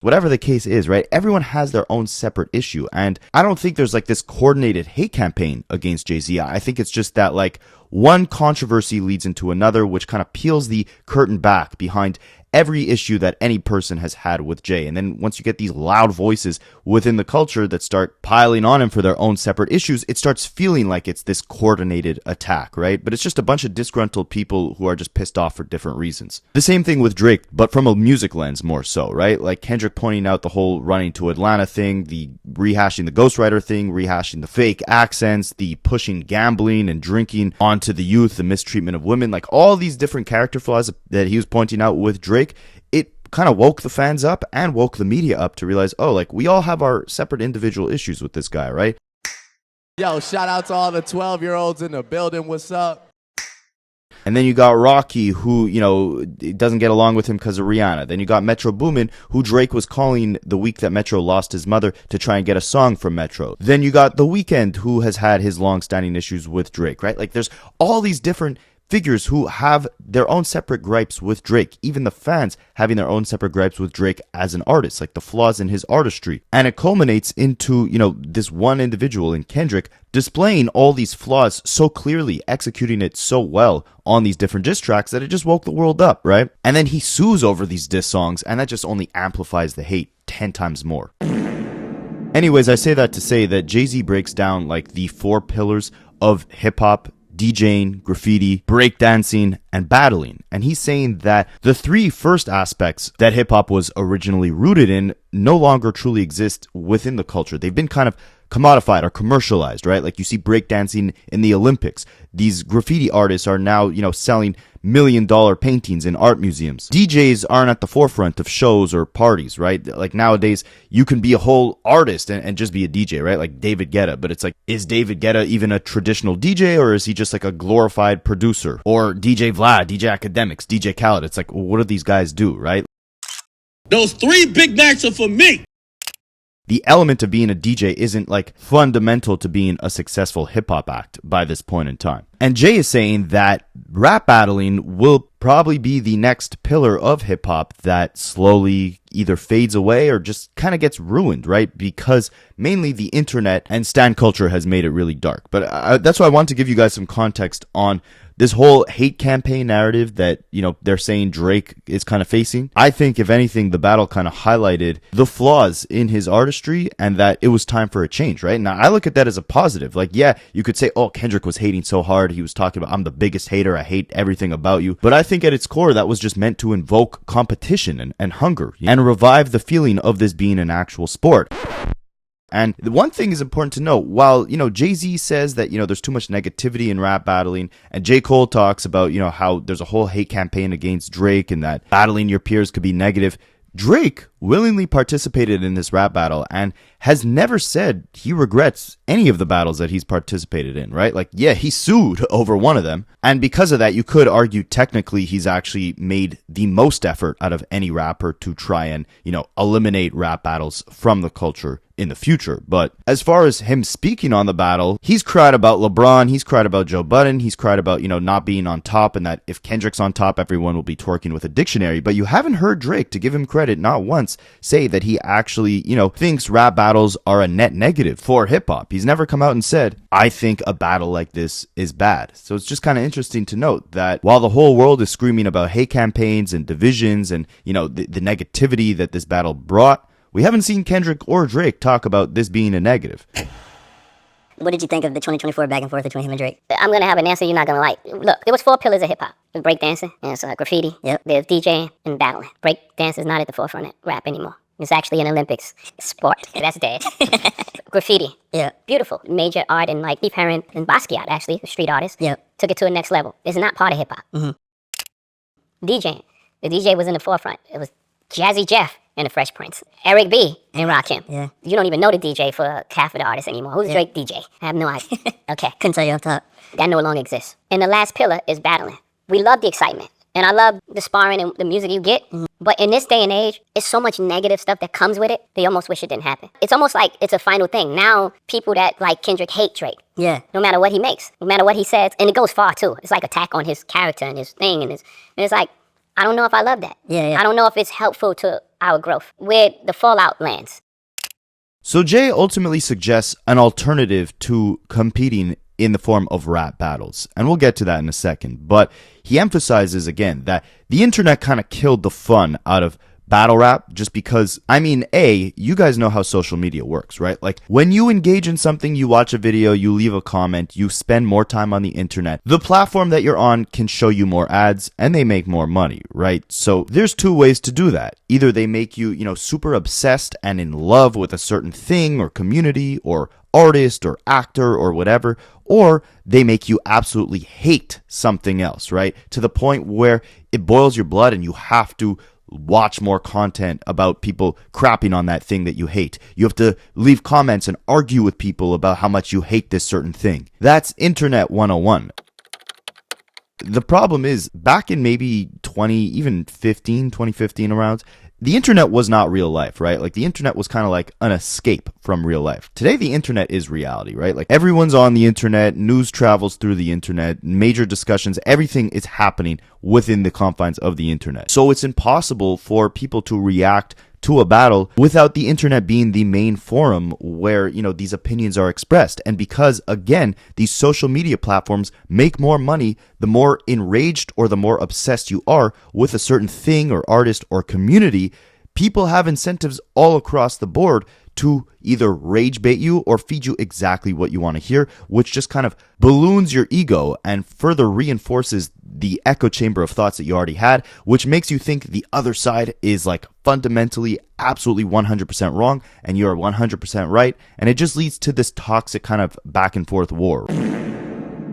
Whatever the case is, right? Everyone has their own separate issue. And I don't think there's like this coordinated hate campaign against Jay-Z. I think it's just that like one controversy leads into another, which kind of peels the curtain back behind every issue that any person has had with Jay. And then once you get these loud voices within the culture that start piling on him for their own separate issues, it starts feeling like it's this coordinated attack, right? But it's just a bunch of disgruntled people who are just pissed off for different reasons. The same thing with Drake, but from a music lens more so, right? Like Kendrick pointing out the whole running to Atlanta thing, the rehashing the ghostwriter thing, rehashing the fake accents, the pushing gambling and drinking onto the youth, the mistreatment of women, like all these different character flaws that he was pointing out with Drake. It kind of woke the fans up and woke the media up to realize, oh, like we all have our separate individual issues with this guy, right? Yo, shout out to all the 12-year-olds in the building. What's up? And then you got Rocky, who, you know, doesn't get along with him because of Rihanna. Then you got Metro Boomin, who Drake was calling the week that Metro lost his mother to try and get a song from Metro. Then you got The Weeknd, who has had his long-standing issues with Drake, right? Like, there's all these different figures who have their own separate gripes with Drake, even the fans having their own separate gripes with Drake as an artist, like the flaws in his artistry. And it culminates into, you know, this one individual in Kendrick displaying all these flaws so clearly, executing it so well on these different diss tracks that it just woke the world up, right? And then he sues over these diss songs, and that just only amplifies the hate 10 times more. Anyways, I say that to say that Jay-Z breaks down like the 4 pillars of hip-hop: DJing, graffiti, breakdancing, and battling. And he's saying that the 3 first aspects that hip-hop was originally rooted in no longer truly exist within the culture. They've been kind of commodified or commercialized, right? Like you see breakdancing in the Olympics. These graffiti artists are now, you know, selling $1 million paintings in art museums. DJs aren't at the forefront of shows or parties, right? Like nowadays, you can be a whole artist and just be a DJ, right? Like David Guetta. But it's like, is David Guetta even a traditional DJ, or is he just like a glorified producer? Or DJ Vlad, DJ Akademiks, DJ Khaled. It's like, well, what do these guys do, right? Those 3 Big Macs are for me. The element of being a DJ isn't like fundamental to being a successful hip-hop act by this point in time. And Jay is saying that rap battling will probably be the next pillar of hip-hop that slowly either fades away or just kind of gets ruined, right? Because mainly the internet and stan culture has made it really dark. But that's why I want to give you guys some context on this whole hate campaign narrative that, you know, they're saying Drake is kind of facing. I think, if anything, the battle kind of highlighted the flaws in his artistry and that it was time for a change, right? Now, I look at that as a positive. Like, yeah, you could say, oh, Kendrick was hating so hard. He was talking about, I'm the biggest hater. I hate everything about you. But I think at its core, that was just meant to invoke competition and hunger and revive the feeling of this being an actual sport. And one thing is important to note, while, you know, Jay-Z says that, you know, there's too much negativity in rap battling, and J. Cole talks about, you know, how there's a whole hate campaign against Drake and that battling your peers could be negative, Drake willingly participated in this rap battle and has never said he regrets any of the battles that he's participated in, right? Like, yeah, he sued over one of them. And because of that, you could argue technically he's actually made the most effort out of any rapper to try and, you know, eliminate rap battles from the culture in the future. But as far as him speaking on the battle, he's cried about LeBron, he's cried about Joe Budden, he's cried about, you know, not being on top and that if Kendrick's on top, everyone will be twerking with a dictionary. But you haven't heard Drake, to give him credit, not once say that he actually, you know, thinks rap battles are a net negative for hip hop. He's never come out and said, I think a battle like this is bad. So it's just kind of interesting to note that while the whole world is screaming about hate campaigns and divisions and, you know, the negativity that this battle brought, we haven't seen Kendrick or Drake talk about this being a negative. What did you think of the 2024 back and forth between him and Drake? I'm going to have an answer you're not going to like. Look, there was 4 pillars of hip-hop. There's breakdancing, and there's graffiti, there's DJing, and battling. Breakdance is not at the forefront of rap anymore. It's actually an Olympics sport. That's dead. Graffiti. Yeah. Beautiful. Major art, and like Steve Herron and Basquiat, actually, the street artist, took it to a next level. It's not part of hip-hop. Mm-hmm. DJing. The DJ was in the forefront. It was Jazzy Jeff and the Fresh Prince. Eric B. and Rakim. Yeah. You don't even know the DJ for half of the artists anymore. Who's Drake DJ? I have no idea. Okay. Couldn't tell you off top. That no longer exists. And the last pillar is battling. We love the excitement. And I love the sparring and the music you get. Mm-hmm. But in this day and age, it's so much negative stuff that comes with it, they almost wish it didn't happen. It's almost like it's a final thing. Now, people that like Kendrick hate Drake. Yeah. No matter what he makes, no matter what he says. And it goes far, too. It's like attack on his character and his thing. And it's like, I don't know if I love that. Yeah. I don't know if it's helpful to our growth, where the fallout lands. So Jay ultimately suggests an alternative to competing in the form of rap battles. And we'll get to that in a second. But he emphasizes again that the internet kind of killed the fun out of battle rap just because, I mean, you guys know how social media works, right? Like when you engage in something, you watch a video, you leave a comment, you spend more time on the internet, the platform that you're on can show you more ads and they make more money, right? So there's 2 ways to do that. Either they make you, you know, super obsessed and in love with a certain thing or community or artist or actor or whatever, or they make you absolutely hate something else, right? To the point where it boils your blood and you have to watch more content about people crapping on that thing that you hate. You have to leave comments and argue with people about how much you hate this certain thing. That's Internet 101. The problem is, back in maybe 2015 around, the internet was not real life, right? Like, the internet was kind of like an escape from real life. Today, the internet is reality, right? Like, everyone's on the internet, news travels through the internet, major discussions, everything is happening within the confines of the internet. So it's impossible for people to react to a battle without the internet being the main forum where, you know, these opinions are expressed. And because, again, these social media platforms make more money, the more enraged or the more obsessed you are with a certain thing or artist or community, people have incentives all across the board to either rage bait you or feed you exactly what you want to hear, which just kind of balloons your ego and further reinforces the echo chamber of thoughts that you already had, which makes you think the other side is like fundamentally absolutely 100% wrong and you're 100% right, and it just leads to this toxic kind of back and forth war.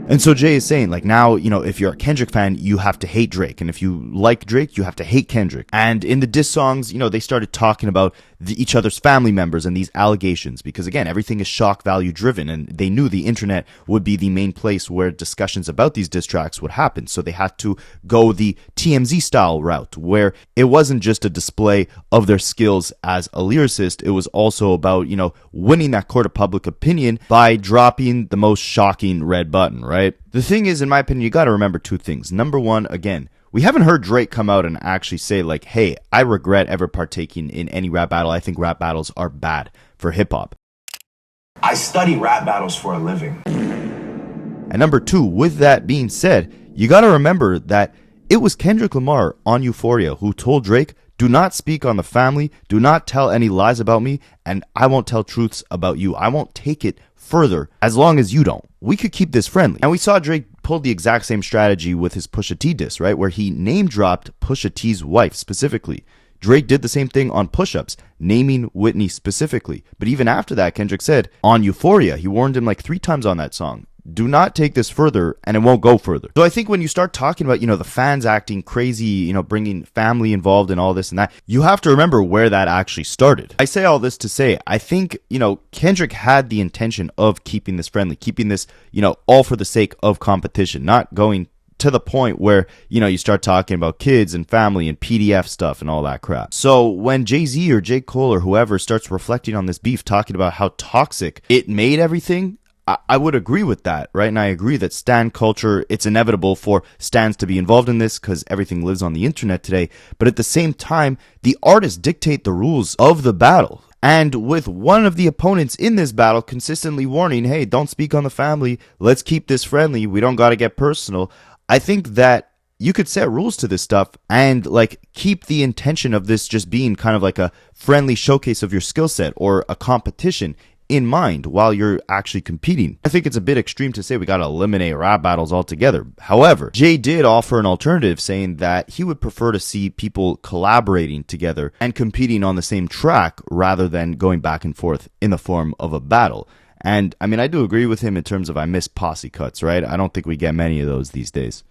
And so Jay is saying, like, now, you know, if you're a Kendrick fan, you have to hate Drake. And if you like Drake, you have to hate Kendrick. And in the diss songs, you know, they started talking about each other's family members and these allegations. Because, again, everything is shock value driven. And they knew the internet would be the main place where discussions about these diss tracks would happen. So they had to go the TMZ style route, where it wasn't just a display of their skills as a lyricist. It was also about, you know, winning that court of public opinion by dropping the most shocking red button, right? The thing is, in my opinion, you got to remember two things. Number one, again, we haven't heard Drake come out and actually say, like, hey, I regret ever partaking in any rap battle. I think rap battles are bad for hip hop. I study rap battles for a living. And number two, with that being said, you got to remember that it was Kendrick Lamar on Euphoria who told Drake, do not speak on the family, do not tell any lies about me, and I won't tell truths about you. I won't take it further as long as you don't. We could keep this friendly. And we saw Drake pull the exact same strategy with his Pusha T diss, right? Where he name dropped Pusha T's wife specifically. Drake did the same thing on Push-Ups, naming Whitney specifically. But even after that, Kendrick said on Euphoria, he warned him like 3 times on that song, do not take this further, and it won't go further. So I think when you start talking about, you know, the fans acting crazy, you know, bringing family involved in all this and that, you have to remember where that actually started. I say all this to say, I think, you know, Kendrick had the intention of keeping this friendly, keeping this, you know, all for the sake of competition, not going to the point where, you know, you start talking about kids and family and PDF stuff and all that crap. So when Jay-Z or J. Cole or whoever starts reflecting on this beef, talking about how toxic it made everything, I would agree with that, right? And I agree that stan culture, it's inevitable for stans to be involved in this because everything lives on the internet today. But at the same time, the artists dictate the rules of the battle. And with one of the opponents in this battle consistently warning, hey, don't speak on the family, let's keep this friendly, we don't got to get personal, I think that you could set rules to this stuff and like keep the intention of this just being kind of like a friendly showcase of your skill set or a competition in mind while you're actually competing. I think it's a bit extreme to say we gotta eliminate rap battles altogether. However, Jay did offer an alternative, saying that he would prefer to see people collaborating together and competing on the same track rather than going back and forth in the form of a battle. And I mean, I do agree with him in terms of I miss posse cuts, right? I don't think we get many of those these days.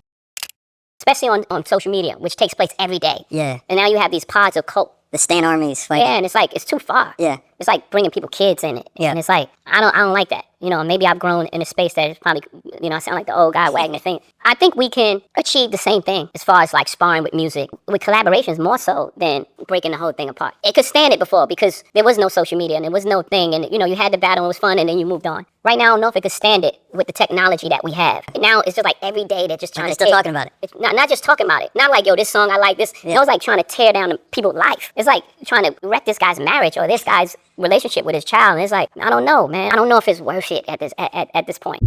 Especially on social media, which takes place every day. Yeah. And now you have these pods of cult. The stan armies fighting. Yeah, and it's like, it's too far. Yeah. It's like bringing people kids in it. Yeah. And it's like, I don't like that. You know, maybe I've grown in a space that is probably, you know, I sound like the old guy wagging the thing. I think we can achieve the same thing as far as like sparring with music, with collaborations more so than breaking the whole thing apart. It could stand it before because there was no social media and there was no thing. And, you know, you had the battle and it was fun and then you moved on. Right now, I don't know if it could stand it with the technology that we have. Now, it's just like every day they're just trying to still talking about it. It's not just talking about it. Not like, yo, this song, I like this. Yeah. It was like trying to tear down people's life. It's like trying to wreck this guy's marriage or this guy's relationship with his child. And it's like, I don't know, man. I don't know if it's worth it at this point.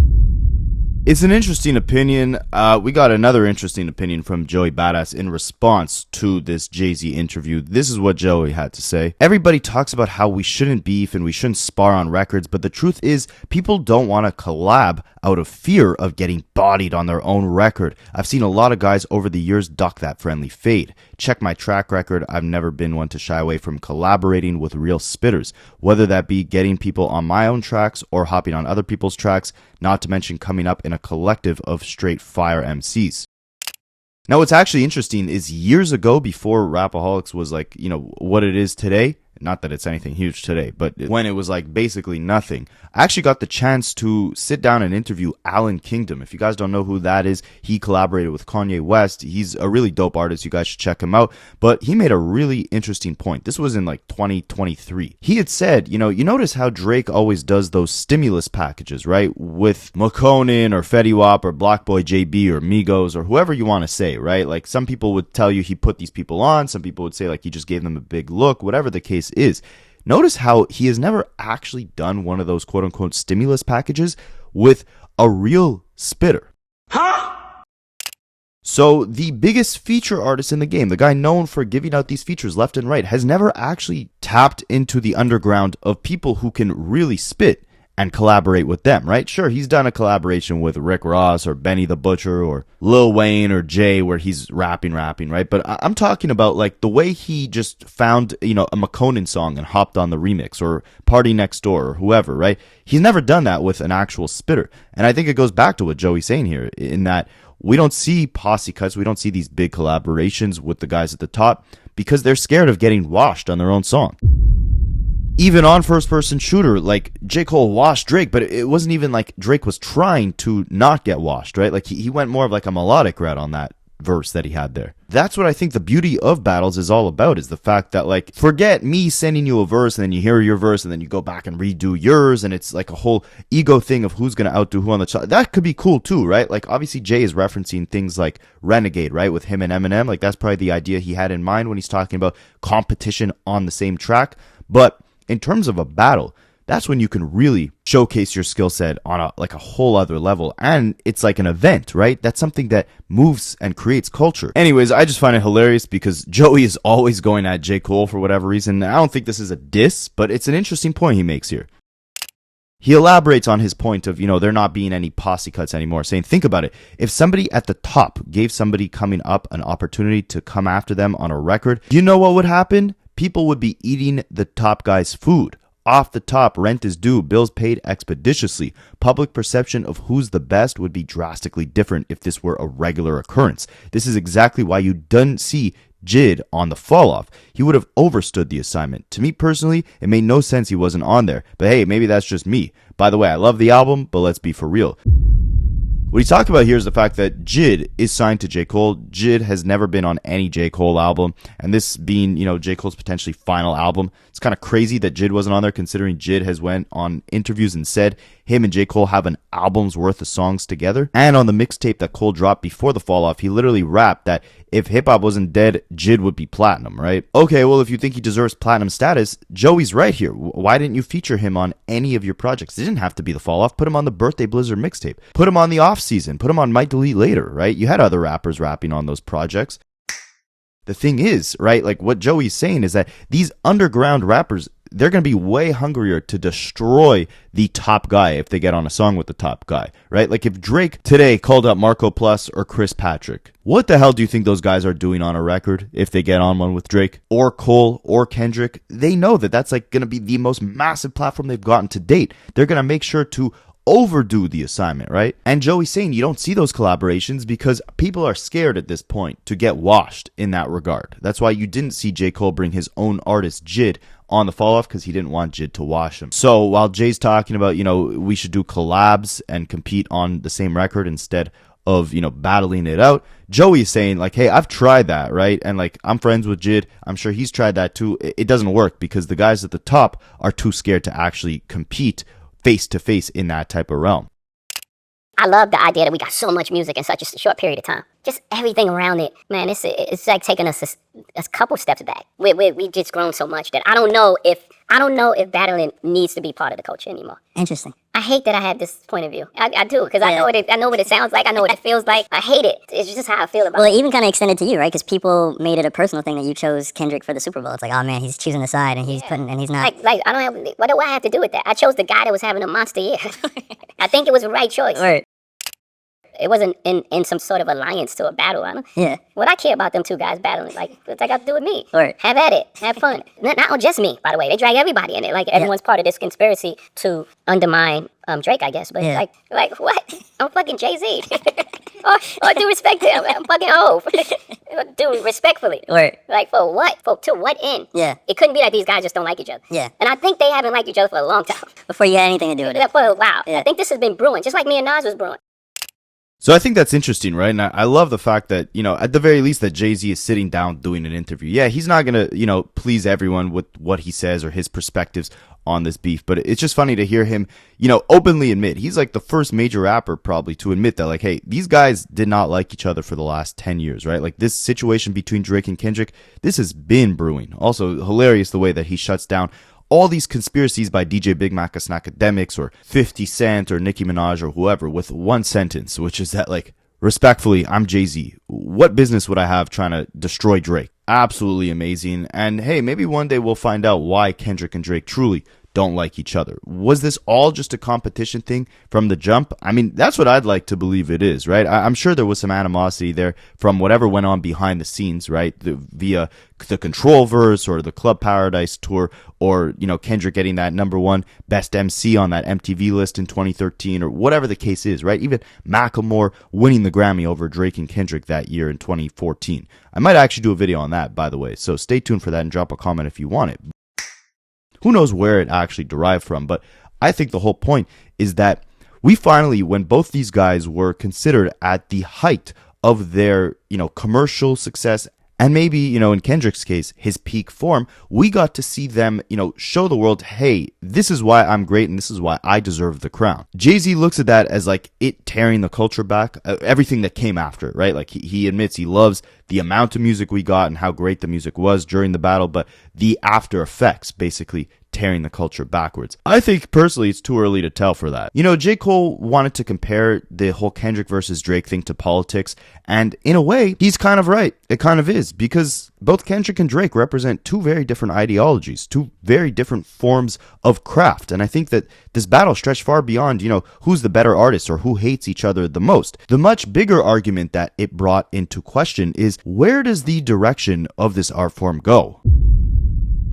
It's an interesting opinion. We got another interesting opinion from Joey Badass in response to this Jay-Z interview. This is what Joey had to say. Everybody talks about how we shouldn't beef and we shouldn't spar on records, but the truth is people don't want to collab out of fear of getting bodied on their own record. I've seen a lot of guys over the years duck that friendly fade. Check my track record. I've never been one to shy away from collaborating with real spitters, whether that be getting people on my own tracks or hopping on other people's tracks, not to mention coming up in a collective of straight fire MCs. Now, what's actually interesting is years ago, before Rapaholics was like, you know, what it is today, Not that it's anything huge today, but when it was like basically nothing. I actually got the chance to sit down and interview Alan Kingdom. If you guys don't know who that is, he collaborated with Kanye West. He's a really dope artist. You guys should check him out. But he made a really interesting point. This was in like 2023. He had said, you notice how Drake always does those stimulus packages, right? With McConan or Fetty Wap or Blockboy JB or Migos or whoever you want to say, right? Like some people would tell you he put these people on. Some people would say like he just gave them a big look, whatever the case is. Notice how he has never actually done one of those quote unquote stimulus packages with a real spitter. So the biggest feature artist in the game, the guy known for giving out these features left and right, has never actually tapped into the underground of people who can really spit and collaborate with them, right? Sure, he's done a collaboration with Rick Ross or Benny the Butcher or Lil Wayne or Jay where he's rapping, right? But I'm talking about like the way he just found, a McConan song and hopped on the remix, or PARTYNEXTDOOR or whoever, right? He's never done that with an actual spitter. And I think it goes back to what Joey's saying here in that we don't see posse cuts, we don't see these big collaborations with the guys at the top because they're scared of getting washed on their own song. Even on First Person Shooter, like J. Cole washed Drake, but it wasn't even like Drake was trying to not get washed, right? Like he went more of like a melodic route on that verse that he had there. That's what I think the beauty of battles is all about, is the fact that like, forget me sending you a verse and then you hear your verse and then you go back and redo yours and it's like a whole ego thing of who's going to outdo who on the chart. That could be cool too, right? Like obviously Jay is referencing things like Renegade, right? With him and Eminem, like that's probably the idea he had in mind when he's talking about competition on the same track. But in terms of a battle, that's when you can really showcase your skill set on a whole other level. And it's like an event, right? That's something that moves and creates culture. Anyways, I just find it hilarious because Joey is always going at J. Cole for whatever reason. I don't think this is a diss, but it's an interesting point he makes here. He elaborates on his point of, there not being any posse cuts anymore, saying, think about it. If somebody at the top gave somebody coming up an opportunity to come after them on a record, you know what would happen? People would be eating the top guy's food. Off the top, rent is due, bills paid expeditiously. Public perception of who's the best would be drastically different if this were a regular occurrence. This is exactly why you didn't see Jid on the fall off. He would have overstood the assignment. To me personally, it made no sense he wasn't on there. But hey, maybe that's just me. By the way, I love the album, but let's be for real. What he's talking about here is the fact that Jid is signed to J. Cole. Jid has never been on any J. Cole album. And this being, J. Cole's potentially final album, it's kind of crazy that Jid wasn't on there, considering Jid has went on interviews and said him and J. Cole have an album's worth of songs together. And on the mixtape that Cole dropped before the fall off, he literally rapped that if hip-hop wasn't dead, Jid would be platinum, right? Okay, well, if you think he deserves platinum status, Joey's right here. Why didn't you feature him on any of your projects? It didn't have to be the fall off. Put him on the Birthday Blizzard mixtape. Put him on the off season. Put him on Might Delete Later, right? You had other rappers rapping on those projects. The thing is, right, like what Joey's saying is that these underground rappers, they're going to be way hungrier to destroy the top guy if they get on a song with the top guy, right? Like if Drake today called up Marco Plus or Chris Patrick, what the hell do you think those guys are doing on a record if they get on one with Drake or Cole or Kendrick? They know that that's like going to be the most massive platform they've gotten to date. They're going to make sure to overdo the assignment, right? And Joey's saying you don't see those collaborations because people are scared at this point to get washed in that regard. That's why you didn't see J. Cole bring his own artist Jid on the fall off, because he didn't want Jid to wash him. So while Jay's talking about, we should do collabs and compete on the same record instead of, battling it out, Joey's saying like, hey, I've tried that, right? And like, I'm friends with Jid. I'm sure he's tried that too. It doesn't work because the guys at the top are too scared to actually compete face to face in that type of realm. I love the idea that we got so much music in such a short period of time. Just everything around it, man. It's like taking us a couple steps back. We just grown so much that I don't know if battling needs to be part of the culture anymore. Interesting. I hate that I have this point of view. I do, because I know what it sounds like. I know what it feels like. I hate it. It's just how I feel about it. Well, it even kind of extended to you, right? Because people made it a personal thing that you chose Kendrick for the Super Bowl. It's like, oh man, he's choosing a side and he's not. Like I don't have. What do I have to do with that? I chose the guy that was having a monster year. I think it was the right choice. Right. it wasn't in some sort of alliance to a battle. I don't. Yeah. What I care about them two guys battling, like, what's that got to do with me? Right. Have at it. Have fun. Not just me, by the way. They drag everybody in it. Like, everyone's part of this conspiracy to undermine Drake, I guess. But like what? I'm fucking Jay-Z. or do respect to him. I'm fucking Hov. Dude, respectfully. Right. Like, for what? To what end? Yeah. It couldn't be that these guys just don't like each other. Yeah. And I think they haven't liked each other for a long time. Before you had anything to do with it. For a while. Yeah. I think this has been brewing, just like me and Nas was brewing. So I think that's interesting, right? And I love the fact that, you know, at the very least that Jay-Z is sitting down doing an interview. Yeah, he's not going to, you know, please everyone with what he says or his perspectives on this beef, but it's just funny to hear him, you know, openly admit. He's like the first major rapper probably to admit that, like, hey, these guys did not like each other for the last 10 years, right? Like, this situation between Drake and Kendrick, this has been brewing. Also, hilarious the way that he shuts down all these conspiracies by DJ Big Macus and Akademiks or 50 Cent or Nicki Minaj or whoever with one sentence, which is that, like, respectfully, I'm Jay-Z. What business would I have trying to destroy Drake? Absolutely amazing. And hey, maybe one day we'll find out why Kendrick and Drake truly don't like each other. Was this all just a competition thing from the jump? I mean, that's what I'd like to believe it is, right? I'm sure there was some animosity there from whatever went on behind the scenes, right? Via the Control verse or the Club Paradise tour, or, you know, Kendrick getting that #1 best MC on that MTV list in 2013, or whatever the case is, right? Even Macklemore winning the Grammy over Drake and Kendrick that year in 2014. I might actually do a video on that, by the way, so stay tuned for that and drop a comment if you want it. Who knows where it actually derived from, but I think the whole point is that we finally, when both these guys were considered at the height of their, you know, commercial success, and maybe, you know, in Kendrick's case, his peak form, we got to see them, you know, show the world, hey, this is why I'm great and this is why I deserve the crown. Jay-Z looks at that as like it tearing the culture back, everything that came after it, right? Like he admits he loves the amount of music we got and how great the music was during the battle, but the after effects basically tearing the culture backwards. I think personally it's too early to tell for that. You know, J. Cole wanted to compare the whole Kendrick versus Drake thing to politics, and in a way, he's kind of right. It kind of is, because both Kendrick and Drake represent two very different ideologies, two very different forms of craft, and I think that this battle stretched far beyond, you know, who's the better artist or who hates each other the most. The much bigger argument that it brought into question is, where does the direction of this art form go?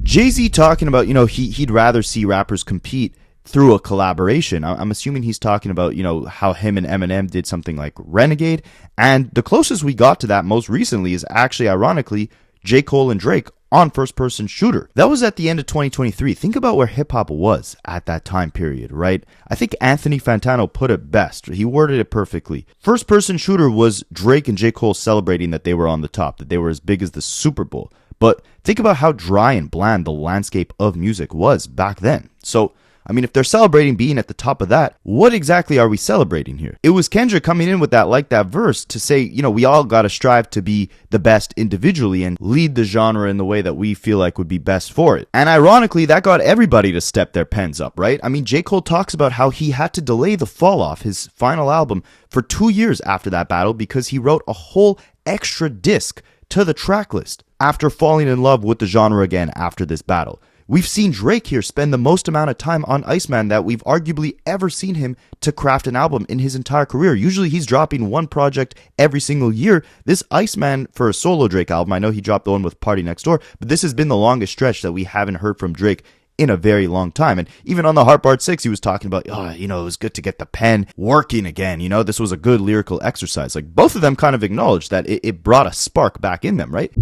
Jay-Z talking about, you know, he'd rather see rappers compete through a collaboration. I'm assuming he's talking about, you know, how him and Eminem did something like Renegade. And the closest we got to that most recently is actually, ironically, J. Cole and Drake on First Person Shooter. That was at the end of 2023. Think about where hip-hop was at that time period, right? I think Anthony Fantano put it best. He worded it perfectly. First Person Shooter was Drake and J. Cole celebrating that they were on the top, that they were as big as the Super Bowl. But think about how dry and bland the landscape of music was back then. So, I mean, if they're celebrating being at the top of that, what exactly are we celebrating here? It was Kendrick coming in with that verse to say, you know, we all got to strive to be the best individually and lead the genre in the way that we feel like would be best for it. And ironically, that got everybody to step their pens up, right? I mean, J. Cole talks about how he had to delay the Fall Off, his final album, for 2 years after that battle because he wrote a whole extra disc to the track list after falling in love with the genre again after this battle. We've seen Drake here spend the most amount of time on Iceman that we've arguably ever seen him to craft an album in his entire career. Usually he's dropping one project every single year. This Iceman for a solo Drake album, I know he dropped the one with PARTYNEXTDOOR, but this has been the longest stretch that we haven't heard from Drake in a very long time. And even on the Heart Part 6, he was talking about, you know, it was good to get the pen working again. You know, this was a good lyrical exercise. Like, both of them kind of acknowledged that it brought a spark back in them, right?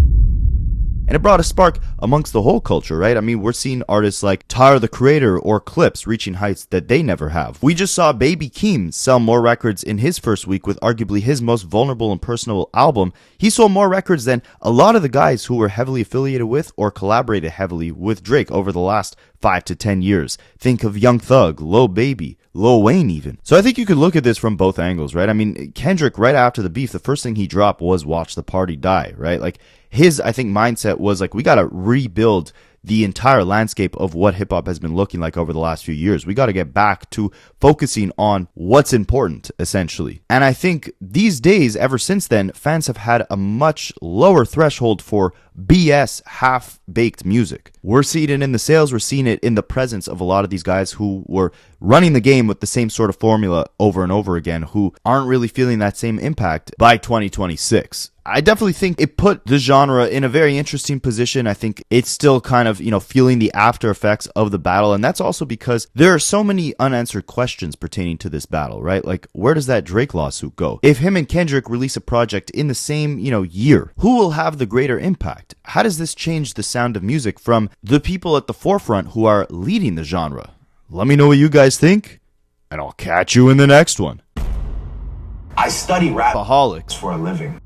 And it brought a spark amongst the whole culture, right? I mean, we're seeing artists like Tyler, the Creator, or Clips reaching heights that they never have. We just saw Baby Keem sell more records in his first week with arguably his most vulnerable and personal album. He sold more records than a lot of the guys who were heavily affiliated with or collaborated heavily with Drake over the last 5 to 10 years. Think of Young Thug, Lil Baby, Lil Wayne even. So I think you could look at this from both angles, right? I mean, Kendrick, right after the beef, the first thing he dropped was Watch the Party Die, right? Like, his, I think, mindset was like, we got to rebuild the entire landscape of what hip hop has been looking like over the last few years. We got to get back to focusing on what's important, essentially. And I think these days, ever since then, fans have had a much lower threshold for BS half-baked music. We're seeing it in the sales, we're seeing it in the presence of a lot of these guys who were running the game with the same sort of formula over and over again, who aren't really feeling that same impact by 2026. I definitely think it put the genre in a very interesting position. I think it's still kind of, feeling the after effects of the battle. And that's also because there are so many unanswered questions pertaining to this battle, right? Like, where does that Drake lawsuit go? If him and Kendrick release a project in the same, year, who will have the greater impact? How does this change the sound of music from the people at the forefront who are leading the genre? Let me know what you guys think, and I'll catch you in the next one. I study rap for a living.